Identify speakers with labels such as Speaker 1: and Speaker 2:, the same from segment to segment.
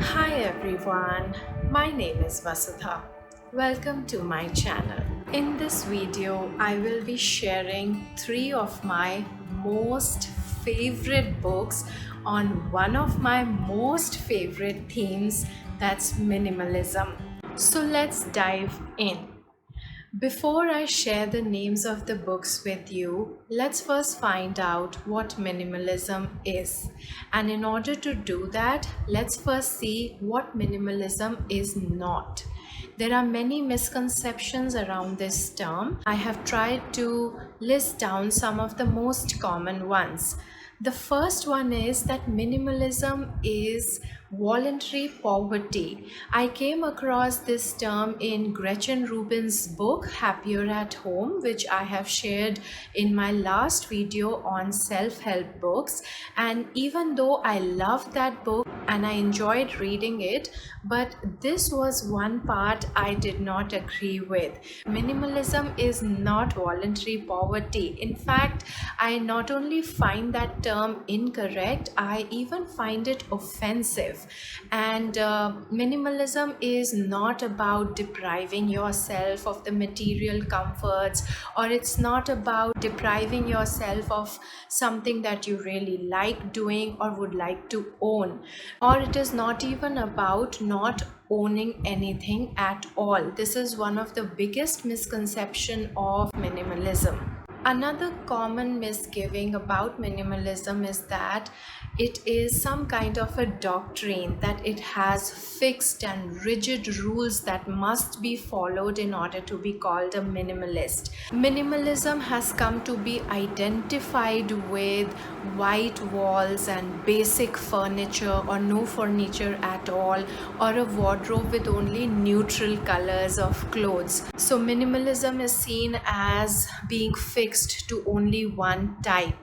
Speaker 1: Hi everyone, my name is Vasudha. Welcome to my channel. In this video, I will be sharing three of my most favorite books on one of my most favorite themes, that's minimalism. So let's dive in. Before I share the names of the books with you, let's first find out what minimalism is. And in order to do that, let's first see what minimalism is not. There are many misconceptions around this term. I have tried to list down some of the most common ones. The first one is that minimalism is voluntary poverty. I came across this term in Gretchen Rubin's book Happier at Home, which I have shared in my last video on self-help books. And even though I loved that book and I enjoyed reading it, but this was one part I did not agree with. Minimalism is not voluntary poverty. In fact, I not only find that term incorrect, I even find it offensive. And minimalism is not about depriving yourself of the material comforts, or it's not about depriving yourself of something that you really like doing or would like to own, or it is not even about not owning anything at all. This is one of the biggest misconception of minimalism. Another common misgiving about minimalism is that it is some kind of a doctrine, that it has fixed and rigid rules that must be followed in order to be called a minimalist. Minimalism has come to be identified with white walls and basic furniture or no furniture at all, or a wardrobe with only neutral colors of clothes. So minimalism is seen as being fixed to only one type.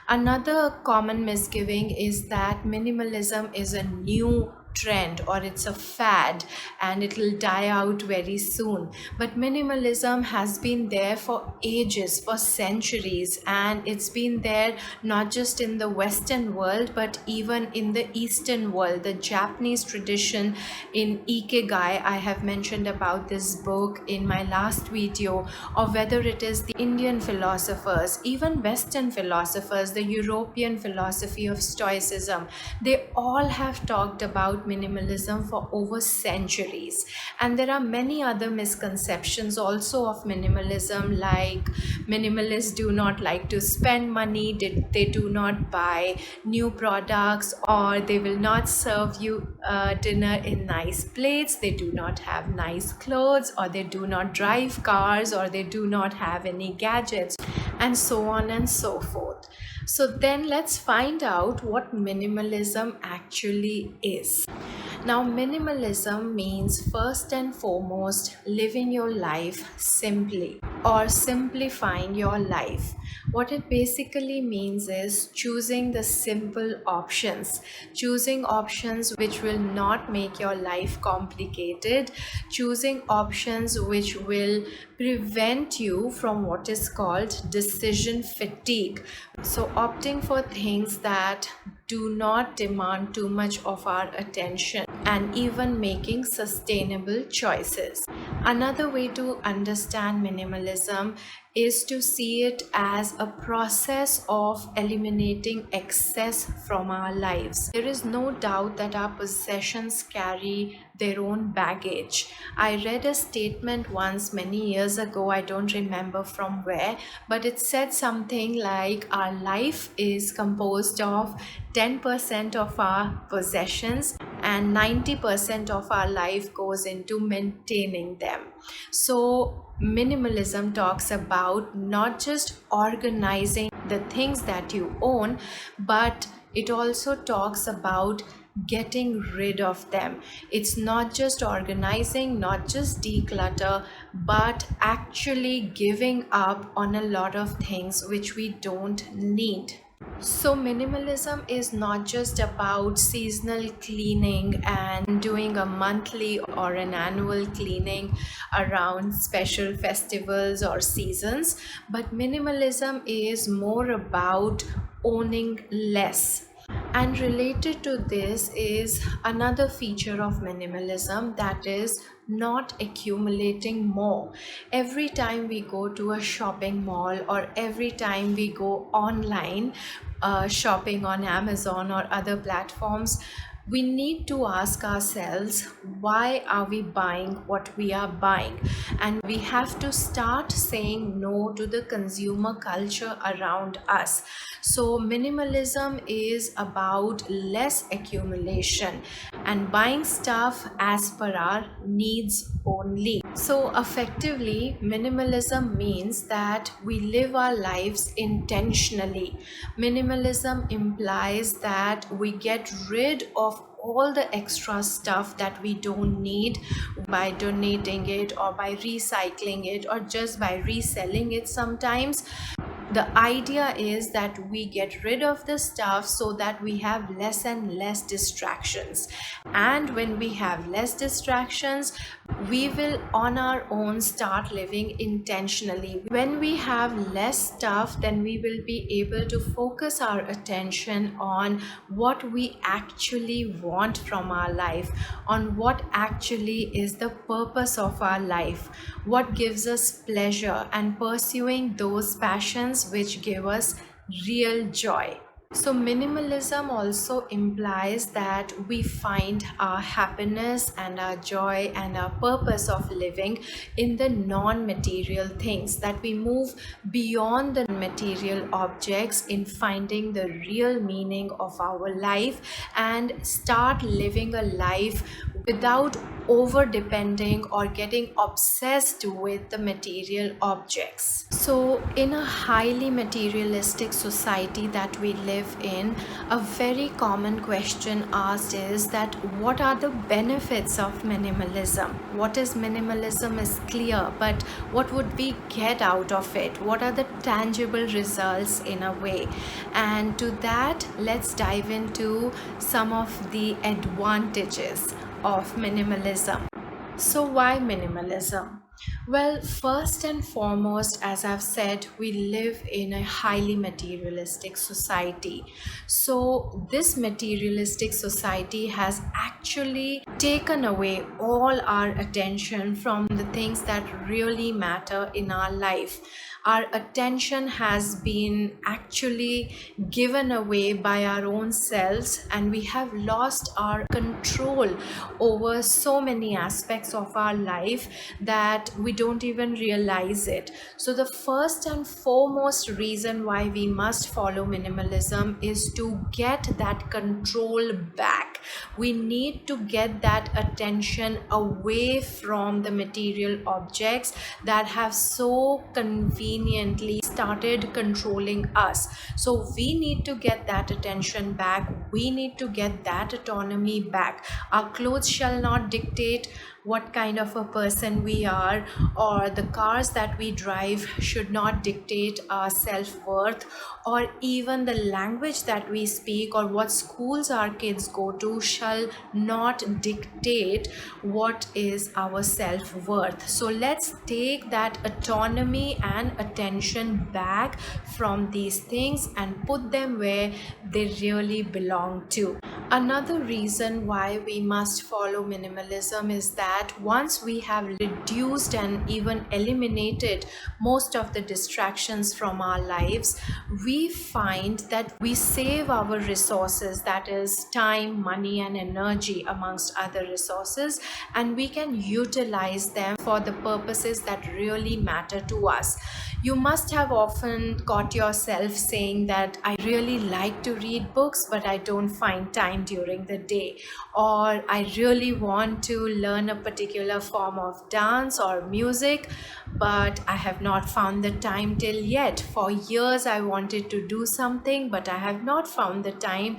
Speaker 1: Another common misgiving is that minimalism is a new trend or it's a fad and it will die out very soon. But minimalism has been there for ages, for centuries, and it's been there not just in the Western world but even in the Eastern world. The Japanese tradition in Ikigai, I have mentioned about this book in my last video, or whether it is the Indian philosophers, even Western philosophers, the European philosophy of Stoicism, they all have talked about minimalism for over centuries. And there are many other misconceptions also of minimalism, like minimalists do not like to spend money, they do not buy new products, or they will not serve you dinner in nice plates, they do not have nice clothes, or they do not drive cars, or they do not have any gadgets, and so on and so forth. So then let's find out what minimalism actually is. Now, minimalism means first and foremost living your life simply or simplifying your life. What it basically means is choosing the simple options, choosing options which will not make your life complicated, choosing options which will prevent you from what is called decision fatigue. So opting for things that do not demand too much of our attention, and even making sustainable choices. Another way to understand minimalism is to see it as a process of eliminating excess from our lives. There is no doubt that our possessions carry their own baggage. I read a statement once many years ago, I don't remember from where, but it said something like our life is composed of 10% of our possessions and 90% of our life goes into maintaining them. So minimalism talks about not just organizing the things that you own, but it also talks about getting rid of them. It's not just organizing, not just declutter, but actually giving up on a lot of things which we don't need. So minimalism is not just about seasonal cleaning and doing a monthly or an annual cleaning around special festivals or seasons, but minimalism is more about owning less. And related to this is another feature of minimalism, that is not accumulating more. Every time we go to a shopping mall or every time we go online shopping on Amazon or other platforms, we need to ask ourselves, why are we buying what we are buying? And we have to start saying no to the consumer culture around us. So minimalism is about less accumulation and buying stuff as per our needs only. So effectively, minimalism means that we live our lives intentionally. Minimalism implies that we get rid of all the extra stuff that we don't need by donating it or by recycling it or just by reselling it sometimes. The idea is that we get rid of the stuff so that we have less and less distractions. And when we have less distractions, we will on our own start living intentionally. When we have less stuff, then we will be able to focus our attention on what we actually want from our life, on what actually is the purpose of our life, what gives us pleasure, and pursuing those passions which give us real joy. So, minimalism also implies that we find our happiness and our joy and our purpose of living in the non material things, that we move beyond the material objects in finding the real meaning of our life and start living a life without over depending or getting obsessed with the material objects. So, in a highly materialistic society that we live in, a very common question asked is that what are the benefits of minimalism? What is minimalism is clear, but what would we get out of it? What are the tangible results in a way? And to that, let's dive into some of the advantages of minimalism. So, why minimalism? Well, first and foremost, as I've said, we live in a highly materialistic society. So, this materialistic society has actually taken away all our attention from the things that really matter in our life. Our attention has been actually given away by our own selves, and we have lost our control over so many aspects of our life that we don't even realize it. So, the first and foremost reason why we must follow minimalism is to get that control back. We need to get that attention away from the material objects that have so conveniently started controlling us. So we need to get that attention back. We need to get that autonomy back. Our clothes shall not dictate what kind of a person we are, or the cars that we drive should not dictate our self-worth, or even the language that we speak or what schools our kids go to shall not dictate what is our self-worth. So let's take that autonomy and attention back from these things and put them where they really belong to. Another reason why we must follow minimalism is that once we have reduced and even eliminated most of the distractions from our lives, we find that we save our resources, that is time, money, and energy amongst other resources, and we can utilize them for the purposes that really matter to us. You must have often caught yourself saying that I really like to read books, but I don't find time during the day. Or I really want to learn a particular form of dance or music, but I have not found the time till yet. For years, I wanted to do something, but I have not found the time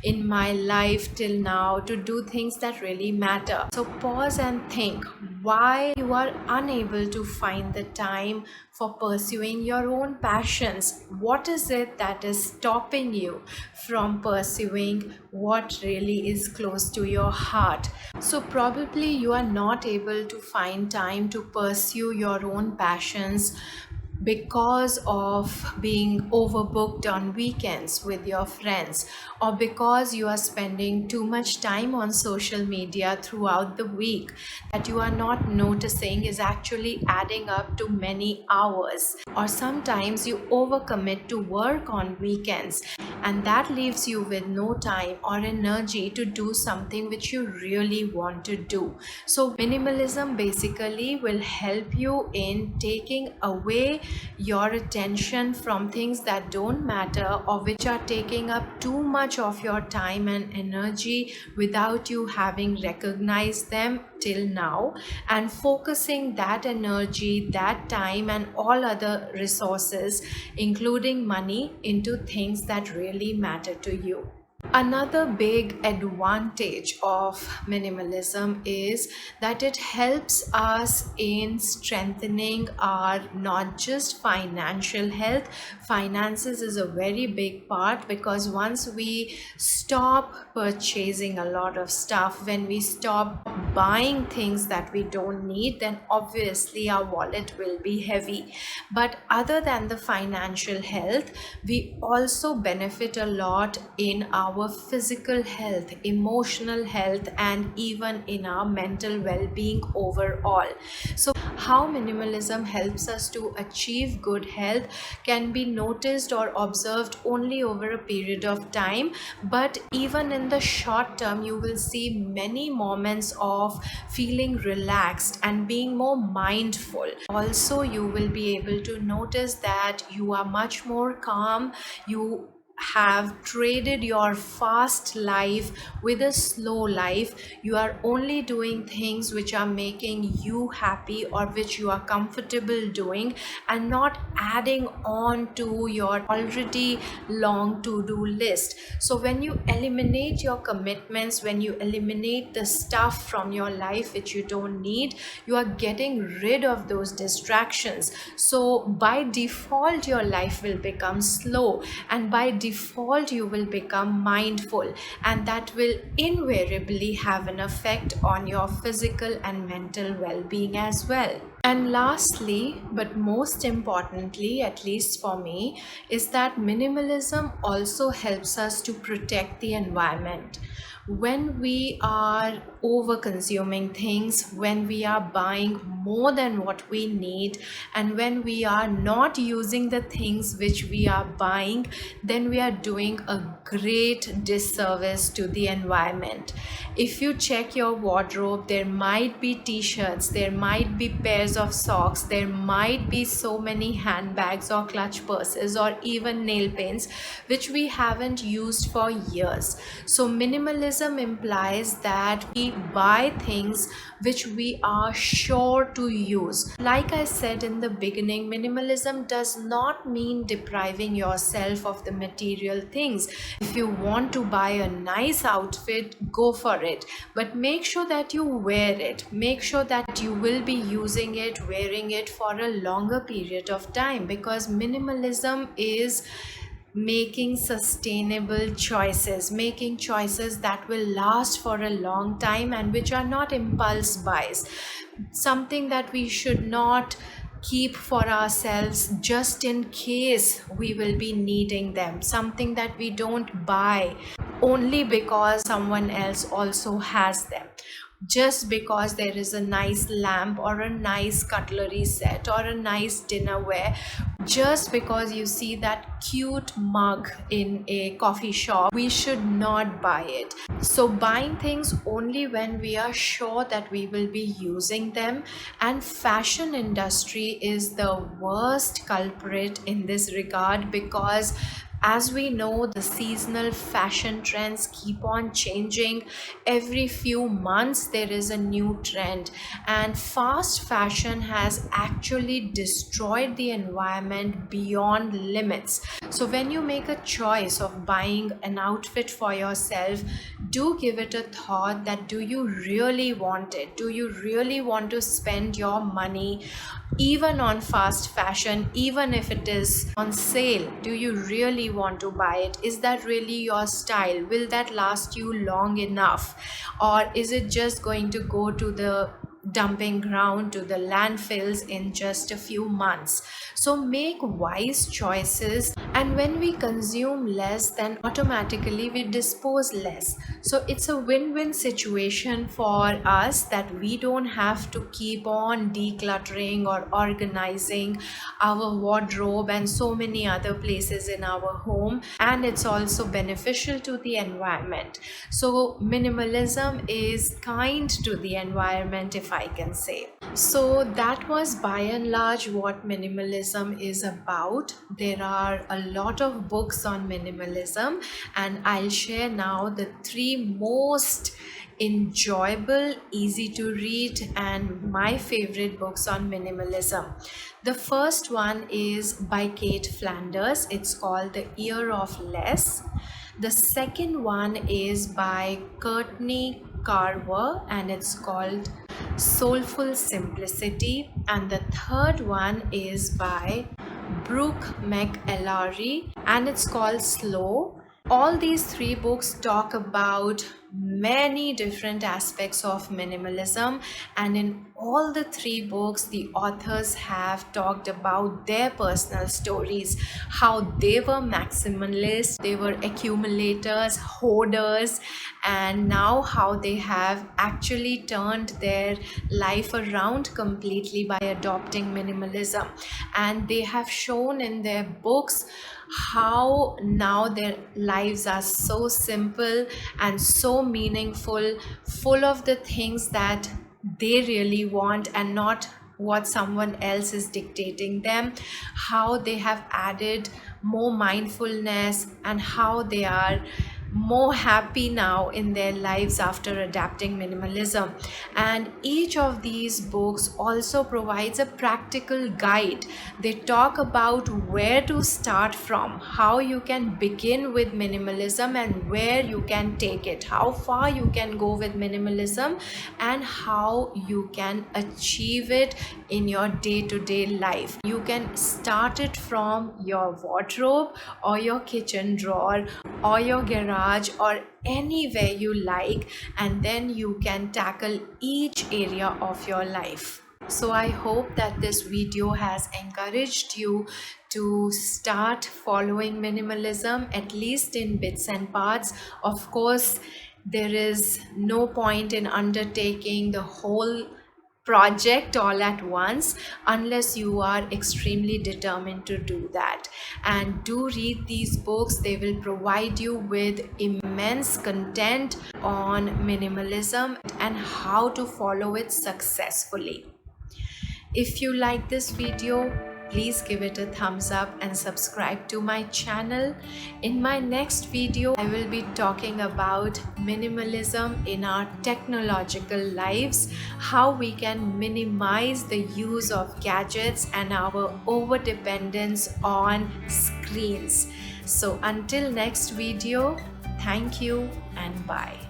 Speaker 1: in my life till now to do things that really matter. So pause and think why you are unable to find the time for pursuing your own passions. What is it that is stopping you from pursuing what really is close to your heart? So probably you are not able to find time to pursue your own passions because of being overbooked on weekends with your friends, or because you are spending too much time on social media throughout the week that you are not noticing is actually adding up to many hours, or sometimes you overcommit to work on weekends and that leaves you with no time or energy to do something which you really want to do. So minimalism basically will help you in taking away your attention from things that don't matter or which are taking up too much of your time and energy without you having recognized them till now, and focusing that energy, that time, and all other resources, including money, into things that really matter to you. Another big advantage of minimalism is that it helps us in strengthening our not just financial health. Finances is a very big part, because once we stop purchasing a lot of stuff, when we stop buying things that we don't need, then obviously our wallet will be heavy. But other than the financial health, we also benefit a lot in our physical health, emotional health, and even in our mental well-being overall. So how minimalism helps us to achieve good health can be noticed or observed only over a period of time, but even in the short term you will see many moments of feeling relaxed and being more mindful. Also, you will be able to notice that you are much more calm. You have traded your fast life with a slow life. You are only doing things which are making you happy or which you are comfortable doing, and not adding on to your already long to-do list. So when you eliminate your commitments, when you eliminate the stuff from your life which you don't need, you are getting rid of those distractions. So by default your life will become slow, and by default you will become mindful, and that will invariably have an effect on your physical and mental well-being as well. And lastly, but most importantly, at least for me, is that minimalism also helps us to protect the environment. When we are over consuming things, when we are buying more than what we need, and when we are not using the things which we are buying, then we are doing a great disservice to the environment. If you check your wardrobe, there might be t-shirts, there might be pairs of socks, there might be so many handbags or clutch purses or even nail paints which we haven't used for years. So minimalism implies that we buy things which we are sure to use. Like I said in the beginning, minimalism does not mean depriving yourself of the material things. If you want to buy a nice outfit, go for it, but make sure that you wear it. Make sure that you will be using it, wearing it for a longer period of time, because minimalism is making sustainable choices, making choices that will last for a long time and which are not impulse buys, something that we should not keep for ourselves just in case we will be needing them, something that we don't buy only because someone else also has them, just because there is a nice lamp or a nice cutlery set or a nice dinnerware, just because you see that cute mug in a coffee shop, we should not buy it. So buying things only when we are sure that we will be using them. And fashion industry is the worst culprit in this regard, because as we know, the seasonal fashion trends keep on changing. Every few months there is a new trend, and fast fashion has actually destroyed the environment beyond limits. So when you make a choice of buying an outfit for yourself, do give it a thought that do you really want it? Do you really want to spend your money even on fast fashion, even if it is on sale? Do you really want to buy it? Is that really your style? Will that last you long enough? Or is it just going to go to the dumping ground, to the landfills in just a few months? So make wise choices, and when we consume less, then automatically we dispose less. So it's a win-win situation for us, that we don't have to keep on decluttering or organizing our wardrobe and so many other places in our home, and it's also beneficial to the environment. So minimalism is kind to the environment, if I can say. So that was by and large what minimalism is about. There are a lot of books on minimalism, and I'll share now the three most enjoyable, easy to read, and my favorite books on minimalism. The first one is by Cait Flander. It's called The Year of Less. The second one is by Courtney Carver, and it's called Soulful Simplicity. And the third one is by Brooke McAlary, and it's called Slow. All these three books talk about many different aspects of minimalism, and in all the three books the authors have talked about their personal stories, how they were maximalists, they were accumulators, hoarders, and now how they have actually turned their life around completely by adopting minimalism. And they have shown in their books how now their lives are so simple and so meaningful, full of the things that they really want and not what someone else is dictating them, how they have added more mindfulness, and how they are more happy now in their lives after adapting minimalism. And each of these books also provides a practical guide. They talk about where to start from, how you can begin with minimalism and where you can take it, how far you can go with minimalism, and how you can achieve it in your day-to-day life. You can start it from your wardrobe or your kitchen drawer or your garage or anywhere you like, and then you can tackle each area of your life. So I hope that this video has encouraged you to start following minimalism, at least in bits and parts. Of course, there is no point in undertaking the whole project all at once unless you are extremely determined to do that. And do read these books. They will provide you with immense content on minimalism and how to follow it successfully. If you like this video, please give it a thumbs up and subscribe to my channel. In my next video, I will be talking about minimalism in our technological lives, how we can minimize the use of gadgets and our overdependence on screens. So until next video, thank you and bye.